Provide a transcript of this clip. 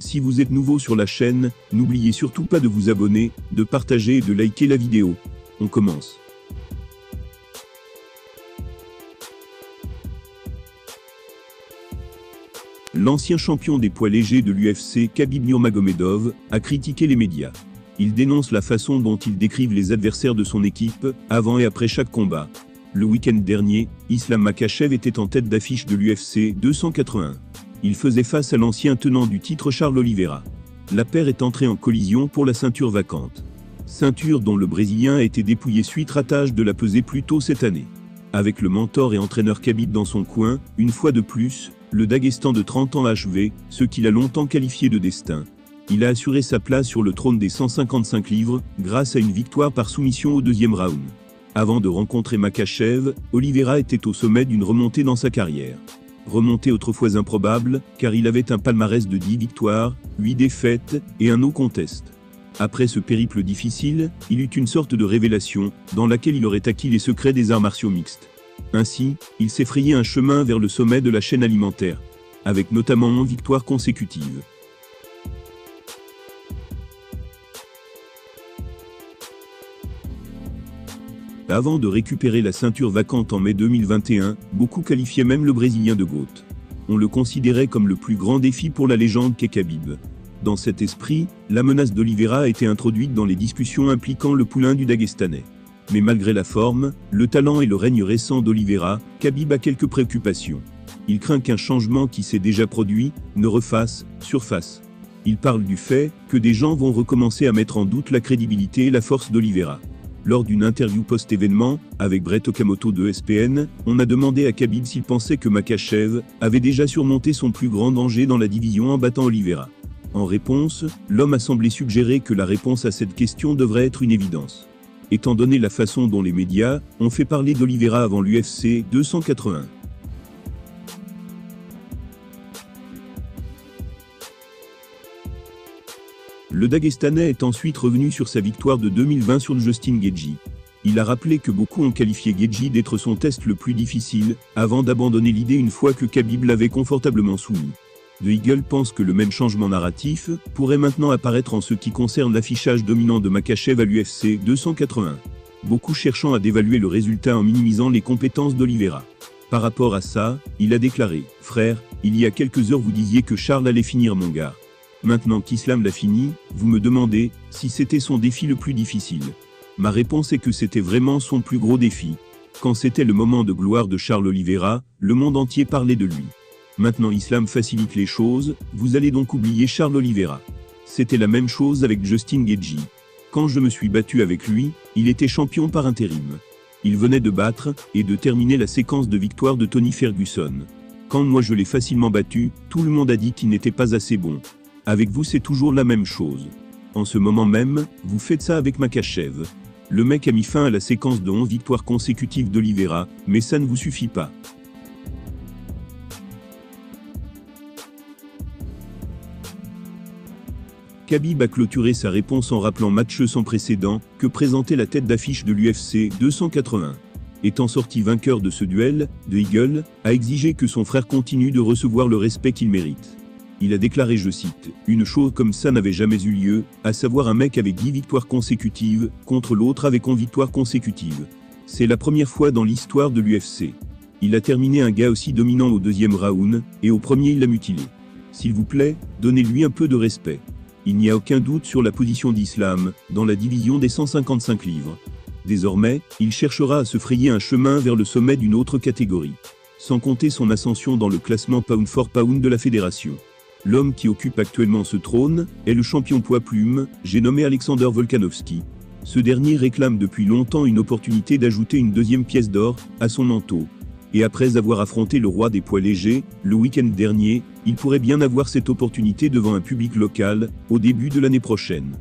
Si vous êtes nouveau sur la chaîne, n'oubliez surtout pas de vous abonner, de partager et de liker la vidéo. On commence. L'ancien champion des poids légers de l'UFC, Khabib Nurmagomedov, a critiqué les médias. Il dénonce la façon dont ils décrivent les adversaires de son équipe, avant et après chaque combat. Le week-end dernier, Islam Makhachev était en tête d'affiche de l'UFC 281. Il faisait face à l'ancien tenant du titre Charles Oliveira. La paire est entrée en collision pour la ceinture vacante. Ceinture dont le Brésilien a été dépouillé suite ratage de la pesée plus tôt cette année. Avec le mentor et entraîneur Khabib dans son coin, une fois de plus, le Daghestan de 30 ans a achevé ce qu'il a longtemps qualifié de destin. Il a assuré sa place sur le trône des 155 livres, grâce à une victoire par soumission au deuxième round. Avant de rencontrer Makhachev, Oliveira était au sommet d'une remontée dans sa carrière. Remontée autrefois improbable, car il avait un palmarès de 10 victoires, 8 défaites, et un no contest. Après ce périple difficile, il eut une sorte de révélation, dans laquelle il aurait acquis les secrets des arts martiaux mixtes. Ainsi, il s'est frayé un chemin vers le sommet de la chaîne alimentaire, avec notamment 11 victoires consécutives. Avant de récupérer la ceinture vacante en mai 2021, beaucoup qualifiaient même le Brésilien de GOAT. On le considérait comme le plus grand défi pour la légende qu'est Khabib. Dans cet esprit, la menace d'Oliveira a été introduite dans les discussions impliquant le poulain du Daguestanais. Mais malgré la forme, le talent et le règne récent d'Oliveira, Khabib a quelques préoccupations. Il craint qu'un changement qui s'est déjà produit ne refasse surface. Il parle du fait que des gens vont recommencer à mettre en doute la crédibilité et la force d'Oliveira. Lors d'une interview post-événement, avec Brett Okamoto de ESPN, on a demandé à Khabib s'il pensait que Makhachev avait déjà surmonté son plus grand danger dans la division en battant Oliveira. En réponse, l'homme a semblé suggérer que la réponse à cette question devrait être une évidence. Étant donné la façon dont les médias ont fait parler d'Oliveira avant l'UFC 281. Le Daguestanais est ensuite revenu sur sa victoire de 2020 sur Justin Gaethje. Il a rappelé que beaucoup ont qualifié Gaethje d'être son test le plus difficile, avant d'abandonner l'idée une fois que Khabib l'avait confortablement soumis. The Eagle pense que le même changement narratif pourrait maintenant apparaître en ce qui concerne l'affichage dominant de Makhachev à l'UFC 281. Beaucoup cherchant à dévaluer le résultat en minimisant les compétences d'Oliveira. Par rapport à ça, il a déclaré « Frère, il y a quelques heures vous disiez que Charles allait finir mon gars. Maintenant qu'Islam l'a fini, vous me demandez si c'était son défi le plus difficile. Ma réponse est que c'était vraiment son plus gros défi. Quand c'était le moment de gloire de Charles Oliveira, le monde entier parlait de lui. Maintenant Islam facilite les choses, vous allez donc oublier Charles Oliveira. C'était la même chose avec Justin Gaethje. Quand je me suis battu avec lui, il était champion par intérim. Il venait de battre et de terminer la séquence de victoires de Tony Ferguson. Quand moi je l'ai facilement battu, tout le monde a dit qu'il n'était pas assez bon. Avec vous c'est toujours la même chose. En ce moment même, vous faites ça avec Makhachev. Le mec a mis fin à la séquence de 11 victoires consécutives d'Oliveira, mais ça ne vous suffit pas. Khabib a clôturé sa réponse en rappelant match sans précédent que présentait la tête d'affiche de l'UFC 281. Étant sorti vainqueur de ce duel, The Eagle a exigé que son frère continue de recevoir le respect qu'il mérite. Il a déclaré, je cite, « Une chose comme ça n'avait jamais eu lieu, à savoir un mec avec 10 victoires consécutives, contre l'autre avec 11 victoires consécutives. C'est la première fois dans l'histoire de l'UFC. Il a terminé un gars aussi dominant au deuxième round, et au premier il l'a mutilé. S'il vous plaît, donnez-lui un peu de respect. Il n'y a aucun doute sur la position d'Islam, dans la division des 155 livres. Désormais, il cherchera à se frayer un chemin vers le sommet d'une autre catégorie. Sans compter son ascension dans le classement pound for pound de la fédération. L'homme qui occupe actuellement ce trône est le champion poids plume, j'ai nommé Alexander Volkanovski. Ce dernier réclame depuis longtemps une opportunité d'ajouter une deuxième pièce d'or à son manteau. Et après avoir affronté le roi des poids légers, le week-end dernier, il pourrait bien avoir cette opportunité devant un public local, au début de l'année prochaine.